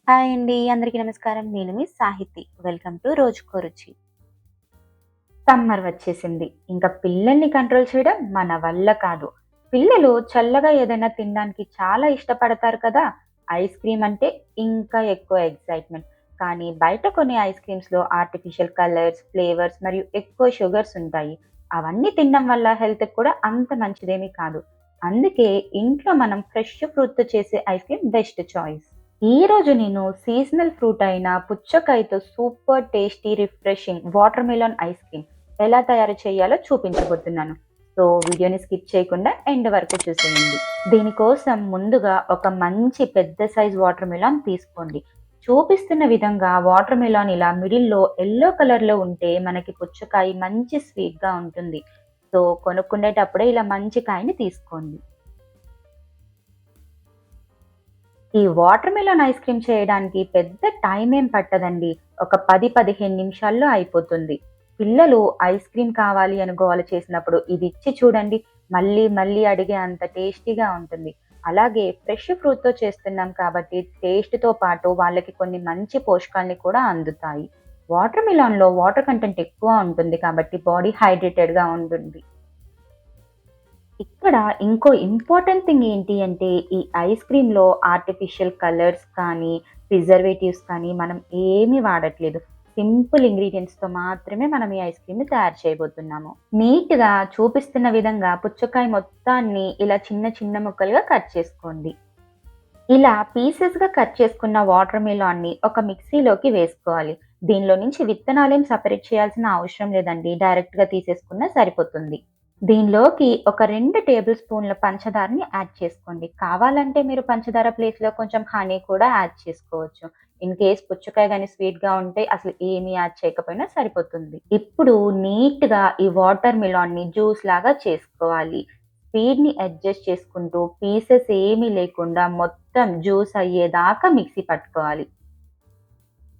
Hi అండి. అందరికీ నమస్కారం. నేను మీ సాహితి. వెల్కమ్ టు రోజుకో రుచి. సమ్మర్ వచ్చేసింది. ఇంకా పిల్లల్ని కంట్రోల్ చేయడం మన వల్ల కాదు. పిల్లలు చల్లగా ఏదైనా తినడానికి చాలా ఇష్టపడతారు కదా! ఐస్ క్రీమ్ అంటే ఇంకా ఎక్కువ ఎక్సైట్‌మెంట్. కానీ బయట కొనే ఐస్ క్రీమ్స్‌లో ఆర్టిఫిషియల్ కలర్స్, ఫ్లేవర్స్ మరియు ఎక్కువ షుగర్స్ ఉంటాయి. అవన్నీ తినడం వల్ల హెల్త్‌కి కూడా అంత మంచిదేమీ కాదు. అందుకే ఇంట్లో మనం ఫ్రెష్ ఫ్రూట్‌తో చేసే ఐస్ క్రీమ్ బెస్ట్ చాయిస్. ఈరోజు నేను సీజనల్ ఫ్రూట్ అయిన పుచ్చకాయతో super tasty refreshing watermelon ice cream ఎలా తయారు చేయాలో చూపించబోతున్నాను. సో వీడియోని స్కిప్ చేయకుండా ఎండ్ వరకు చూసేయండి. దీనికోసం ముందుగా ఒక మంచి పెద్ద సైజ్ వాటర్ మెలాన్ తీసుకోండి. చూపిస్తున్న విధంగా వాటర్ మెలాన్ ఇలా మిడిల్లో ఎల్లో కలర్లో ఉంటే మనకి పుచ్చకాయ మంచి స్వీట్గా ఉంటుంది. సో కొనుక్కునేటప్పుడే ఇలా మంచి కాయని తీసుకోండి. ఈ వాటర్ మిలన్ ఐస్ క్రీమ్ చేయడానికి పెద్ద టైం ఏం పట్టదండి. ఒక 10, 15 నిమిషాల్లో అయిపోతుంది. పిల్లలు ఐస్ క్రీమ్ కావాలి అని గోల చేసినప్పుడు ఇది ఇచ్చి చూడండి. మళ్ళీ మళ్ళీ అడిగే అంత టేస్టీగా ఉంటుంది. అలాగే ఫ్రెష్ ఫ్రూట్‌తో చేస్తున్నాం కాబట్టి టేస్ట్‌తో పాటు వాళ్ళకి కొన్ని మంచి పోషకాల్ని కూడా అందుతాయి. వాటర్ మిలన్‌లో వాటర్ కంటెంట్ ఎక్కువ ఉంటుంది కాబట్టి బాడీ హైడ్రేటెడ్‌గా ఉంటుంది. ఇక్కడ ఇంకో ఇంపార్టెంట్ థింగ్ ఏంటి అంటే, ఈ ఐస్ క్రీమ్‌లో ఆర్టిఫిషియల్ కలర్స్ కానీ, ప్రిజర్వేటివ్స్ కానీ మనం ఏమీ వాడట్లేదు. సింపుల్ ఇంగ్రీడియెంట్స్‌తో మాత్రమే మనం ఈ ఐస్ క్రీమ్‌ని తయారు చేయబోతున్నాము. నీట్‌గా చూపిస్తున్న విధంగా పుచ్చకాయ మొత్తాన్ని ఇలా చిన్న చిన్న ముక్కలుగా కట్ చేసుకోండి. ఇలా పీసెస్‌గా కట్ చేసుకున్న వాటర్ మిలన్‌ని ఒక మిక్సీలోకి వేసుకోవాలి. దీనిలో నుంచి విత్తనాలేం సెపరేట్ చేయాల్సిన అవసరం లేదండి. డైరెక్ట్‌గా తీసేసుకున్నా సరిపోతుంది. దీనిలోకి ఒక 2 టేబుల్ స్పూన్ల పంచదారని యాడ్ చేసుకోండి. కావాలంటే మీరు పంచదార ప్లేస్‌లో కొంచెం హనీ కూడా యాడ్ చేసుకోవచ్చు. ఇన్ కేస్ పుచ్చకాయ గాని స్వీట్‌గా ఉంటే అసలు ఏమి యాడ్ చేయకపోయినా సరిపోతుంది. ఇప్పుడు నీట్‌గా ఈ వాటర్ మిలన్‌ని జ్యూస్ లాగా చేసుకోవాలి. స్పీడ్‌ని అడ్జస్ట్ చేసుకుంటూ పీసెస్ ఏమీ లేకుండా మొత్తం జ్యూస్ అయ్యేదాకా మిక్సీ పట్టుకోవాలి.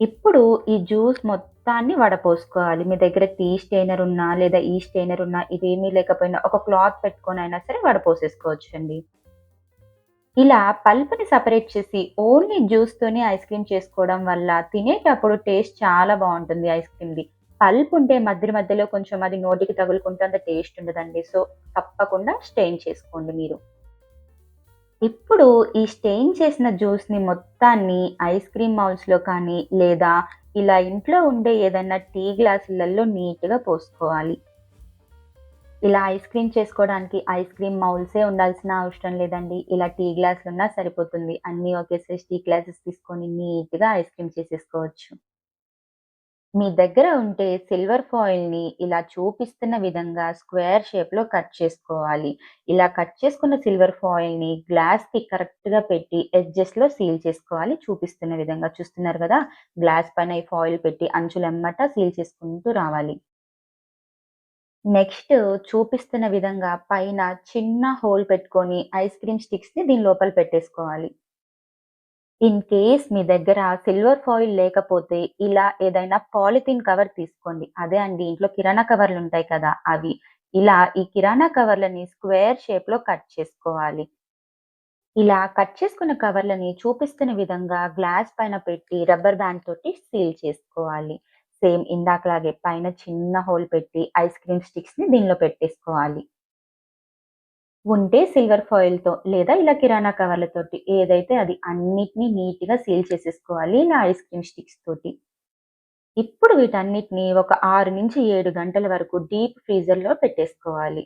ఇప్పుడు ఈ జ్యూస్ మొత్తాన్ని వడపోసుకోవాలి. మీ దగ్గర టీ స్టెయినర్ ఉన్నా, లేదా ఈ స్టెయినర్ ఉన్నా, ఇవేమీ లేకపోయినా ఒక క్లాత్ పెట్టుకొనైనా సరే వడపోసేసుకోవచ్చండి. ఇలా పల్ప్‌ని సెపరేట్ చేసి ఓన్లీ జ్యూస్‌తోనే ఐస్ క్రీమ్ చేసుకోవడం వల్ల తినేటప్పుడు టేస్ట్ చాలా బావుంటుంది ఐస్ క్రీమ్‌ది. పల్ప్ ఉంటే మధ్య మధ్యలో కొంచెం అది నోటికి తగులుకుంటే అంత టేస్ట్ ఉండదండి. సో, తప్పకుండా స్టెయిన్ చేసుకోండి మీరు. ఇప్పుడు ఈ స్టెయిన్ చేసిన జ్యూస్‌ని మొత్తాన్ని ఐస్ క్రీమ్ మౌల్స్‌లో కానీ, లేదా ఇలా ఇంట్లో ఉండే ఏదన్నా టీ గ్లాసులలో నీట్‌గా పోసుకోవాలి. ఇలా ఐస్ క్రీమ్ చేసుకోవడానికి ఐస్ క్రీమ్ మౌల్సే ఉండాల్సిన అవసరం లేదండి. ఇలా టీ గ్లాసులున్నా సరిపోతుంది. అన్నీ ఒకే సైజ్ టీ గ్లాసెస్ తీసుకొని నీట్‌గా ఐస్ క్రీమ్ చేసేసుకోవచ్చు. మీ దగ్గర ఉంటే సిల్వర్ ఫాయిల్‌ని ఇలా చూపిస్తున్న విధంగా స్క్వేర్ షేప్‌లో కట్ చేసుకోవాలి. ఇలా కట్ చేసుకున్న సిల్వర్ ఫాయిల్‌ని గ్లాస్‌కి కరెక్ట్‌గా పెట్టి ఎడ్జెస్‌లో సీల్ చేసుకోవాలి. చూపిస్తున్న విధంగా చూస్తున్నారు గదా! గ్లాస్ పైన ఈ ఫాయిల్ పెట్టి అంచులెమ్మట సీల్ చేసుకుంటూ రావాలి. నెక్స్ట్ చూపిస్తున్న విధంగా పైన చిన్న హోల్ పెట్టుకొని ఐస్ క్రీమ్ స్టిక్స్‌ని దీని లోపల పెట్టేసుకోవాలి. ఇన్ కేస్ మీ దగ్గర సిల్వర్ ఫాయిల్ లేకపోతే ఇలా ఏదైనా పాలిథీన్ కవర్ తీసుకోండి. అదే అండి ఇంట్లో కిరాణా కవర్లుంటాయి కదా! అవి. ఇలా ఈ కిరాణా కవర్లని స్క్వేర్ షేప్‌లో కట్ చేసుకోవాలి. ఇలా కట్ చేసుకున్న కవర్లని చూపిస్తున్న విధంగా గ్లాస్ పైన పెట్టి రబ్బర్ బ్యాండ్ తోటి సీల్ చేసుకోవాలి. సేమ్ ఇందాకలాగే పైన చిన్న హోల్ పెట్టి ఐస్ క్రీమ్ స్టిక్స్‌ని దీనిలో పెట్టేసుకోవాలి. ఉంటే సిల్వర్ ఫాయిల్‌తో లేదా ఇలా కిరాణా కవర్లతోటి ఏదైతే అది అన్నిటిని నీట్‌గా సీల్ చేసేసుకోవాలి. ఇలా ఐస్ క్రీమ్ స్టిక్స్ తోటి. ఇప్పుడు వీటన్నిటిని ఒక 6-7 గంటల వరకు డీప్ ఫ్రీజర్‌లో పెట్టేసుకోవాలి.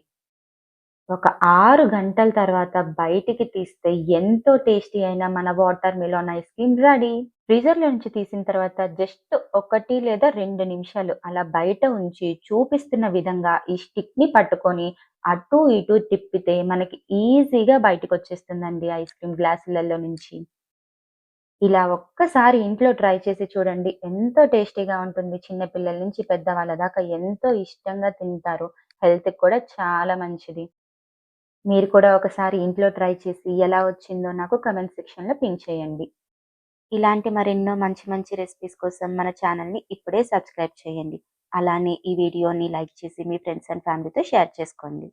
ఒక 6 గంటల తర్వాత బయటికి తీస్తే ఎంతో టేస్టీ అయిన మన watermelon ice cream ready. ఫ్రీజర్‌లో నుంచి తీసిన తర్వాత జస్ట్ 1 లేదా 2 నిమిషాలు అలా బయట ఉంచి చూపిస్తున్న విధంగా ఈ స్టిక్‌ని పట్టుకొని అటు ఇటు తిప్పితే మనకి ఈజీగా బయటికొచ్చేస్తుందండి ఐస్ క్రీమ్ గ్లాసులలో నుంచి. ఇలా ఒక్కసారి ఇంట్లో ట్రై చేసి చూడండి. ఎంతో టేస్టీగా ఉంటుంది. చిన్న పిల్లల నుంచి పెద్దవాళ్ళ దాకా ఎంతో ఇష్టంగా తింటారు. హెల్త్‌కి కూడా చాలా మంచిది. మీరు కూడా ఒకసారి ఇంట్లో ట్రై చేసి ఎలా వచ్చిందో నాకు కామెంట్ సెక్షన్‌లో పిన్ చేయండి. ఇలాంటి మరెన్నో మంచి మంచి రెసిపీస్ కోసం మన ఛానెల్‌ని ఇప్పుడే సబ్స్క్రైబ్ చేయండి. అలానే ఈ వీడియోని లైక్ చేసి మీ ఫ్రెండ్స్ అండ్ ఫ్యామిలీతో షేర్ చేసుకోండి.